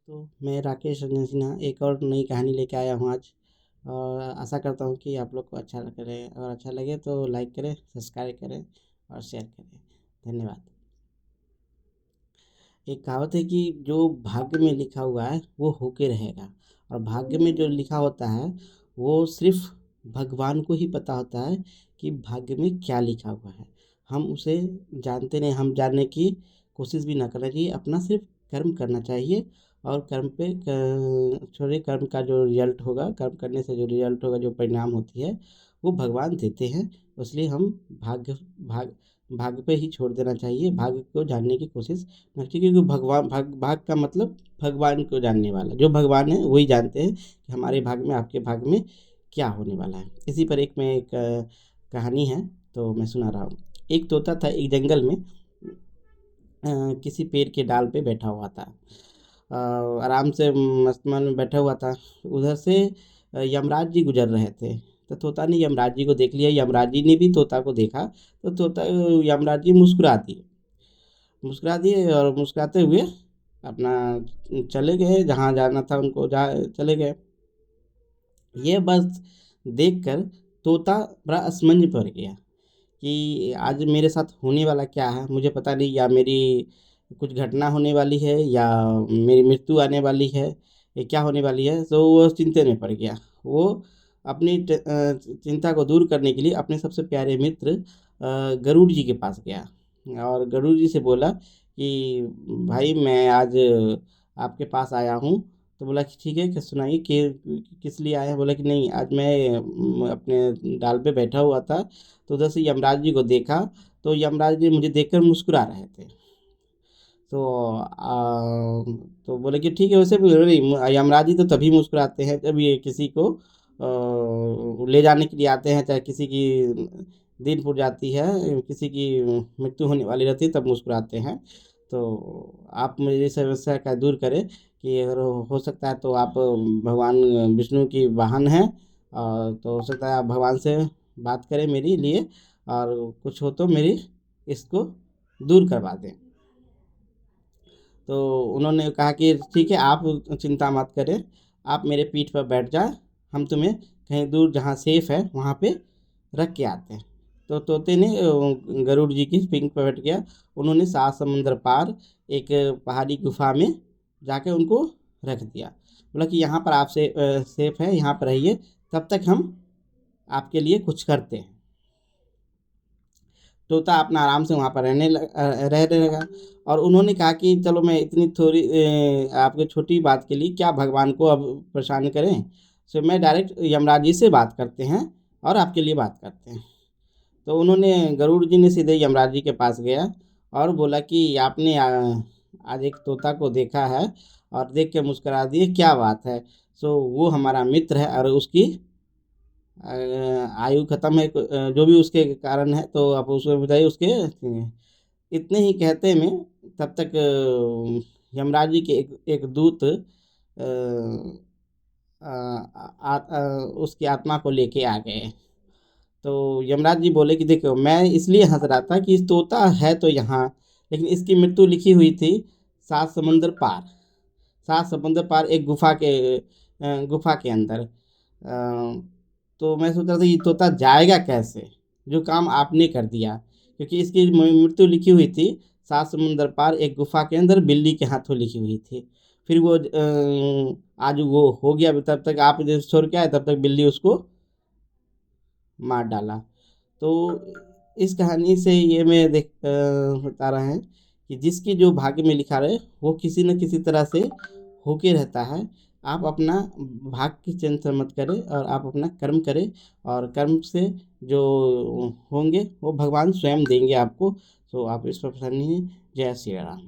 तो मैं राकेश रंजन सिन्हा एक और नई कहानी लेके आया हूँ आज। और आशा करता हूँ कि आप लोग को अच्छा लगे, और अच्छा लगे तो लाइक करें, सब्सक्राइब करें और शेयर करें। धन्यवाद। एक कहावत है कि जो भाग्य में लिखा हुआ है वो होके रहेगा, और भाग्य में जो लिखा होता है वो सिर्फ भगवान को ही पता होता है कि भाग्य में क्या लिखा हुआ है। हम उसे जानते नहीं, हम जानने की कोशिश भी ना करना चाहिए, अपना सिर्फ कर्म करना चाहिए। और कर्म पे छोड़िए, कर्म का जो रिजल्ट होगा, कर्म करने से जो रिजल्ट होगा, जो परिणाम होती है वो भगवान देते हैं। इसलिए हम भाग्य भाग भाग्य पे ही छोड़ देना चाहिए, भाग्य को जानने की कोशिश ना, क्योंकि भगवान भाग का मतलब भगवान को जानने वाला, जो भगवान है वही जानते हैं कि हमारे भाग में, आपके भाग में क्या होने वाला है। इसी पर एक कहानी है, तो मैं सुना रहा हूँ। एक तोता था एक जंगल में, किसी पेड़ के डाल पे बैठा हुआ था। आराम से मस्त मन में बैठा हुआ था। उधर से यमराज जी गुजर रहे थे। तो तोता ने यमराज जी को देख लिया, यमराज जी ने भी तोता को देखा। तो तोता यमराज जी मुस्कुरा दिए और मुस्कुराते हुए अपना चले गए, जहाँ जाना था उनको जा चले गए। ये बस देखकर तोता बड़ा असमंज में पड़ गया कि आज मेरे साथ होने वाला क्या है, मुझे पता नहीं। या मेरी कुछ घटना होने वाली है, या मेरी मृत्यु आने वाली है, या क्या होने वाली है। तो वो चिंता में पड़ गया। वो अपनी चिंता को दूर करने के लिए अपने सबसे प्यारे मित्र गरुड़ जी के पास गया, और गरुड़ जी से बोला कि भाई मैं आज आपके पास आया हूँ। तो बोला कि ठीक है, कि सुनाइए कि किस लिए आए हैं। बोला कि नहीं, आज मैं अपने डाल पे बैठा हुआ था, तो उधर से यमराज जी को देखा। तो यमराज जी मुझे देखकर मुस्कुरा रहे थे। तो तो बोले कि ठीक है, वैसे भी नहीं, यमराज जी तो तभी मुस्कुराते हैं जब ये किसी को ले जाने के लिए आते हैं, चाहे किसी की दिन पुर जाती है, किसी की मृत्यु होने वाली रहती है, तब मुस्कुराते हैं। तो आप मेरी समस्या का दूर करें, कि अगर हो सकता है तो आप भगवान विष्णु की वाहन हैं, और तो हो सकता है आप भगवान से बात करें मेरे लिए, और कुछ हो तो मेरी इसको दूर करवा दें। तो उन्होंने कहा कि ठीक है, आप चिंता मत करें, आप मेरे पीठ पर बैठ जाए, हम तुम्हें कहीं दूर जहाँ सेफ है वहाँ पे रख के आते हैं। तो तोते ने गरुड़ जी की पीठ पर बैठ गया। उन्होंने 7 समुंदर पार एक पहाड़ी गुफा में जाके उनको रख दिया। बोला कि यहाँ पर आप सेफ है, यहाँ पर रहिए, तब तक हम आपके लिए कुछ करते हैं। तोता अपना आराम से वहाँ पर रहने लगा। और उन्होंने कहा कि चलो, मैं इतनी थोड़ी आपके छोटी बात के लिए क्या भगवान को अब परेशान करें, सो मैं डायरेक्ट यमराज जी से बात करते हैं और आपके लिए बात करते हैं। तो उन्होंने गरुड़ जी ने सीधे यमराज जी के पास गया और बोला कि आपने आज एक तोता को देखा है और देख के मुस्कुरा दिए, क्या बात है। सो वो हमारा मित्र है, और उसकी आयु खत्म है, जो भी उसके कारण है, तो आप उसको बताइए उसके। इतने ही कहते में तब तक यमराज जी के एक दूत उसकी आत्मा को लेके आ गए। तो यमराज जी बोले कि देखो, मैं इसलिए हंस रहा था कि इस तोता है तो यहाँ, लेकिन इसकी मृत्यु लिखी हुई थी 7 समुंदर पार। 7 समुंदर पार एक गुफा के अंदर। तो मैं सोच रहा था ये तोता जाएगा कैसे, जो काम आपने कर दिया, क्योंकि इसकी मृत्यु लिखी हुई थी 7 समुंदर पार एक गुफा के अंदर, बिल्ली के हाथों लिखी हुई थी। फिर वो आज वो हो गया, तब तक आप जब छोड़ के आए तब तक बिल्ली उसको मार डाला। तो इस कहानी से ये मैं बता रहे हैं कि जिसकी जो भाग्य में लिखा रहे वो किसी न किसी तरह से होके रहता है। आप अपना भाग्य की चिंता मत करें, और आप अपना कर्म करें, और कर्म से जो होंगे वो भगवान स्वयं देंगे आपको। तो आप इस पर प्रसन्न रहिए। जय श्री राम।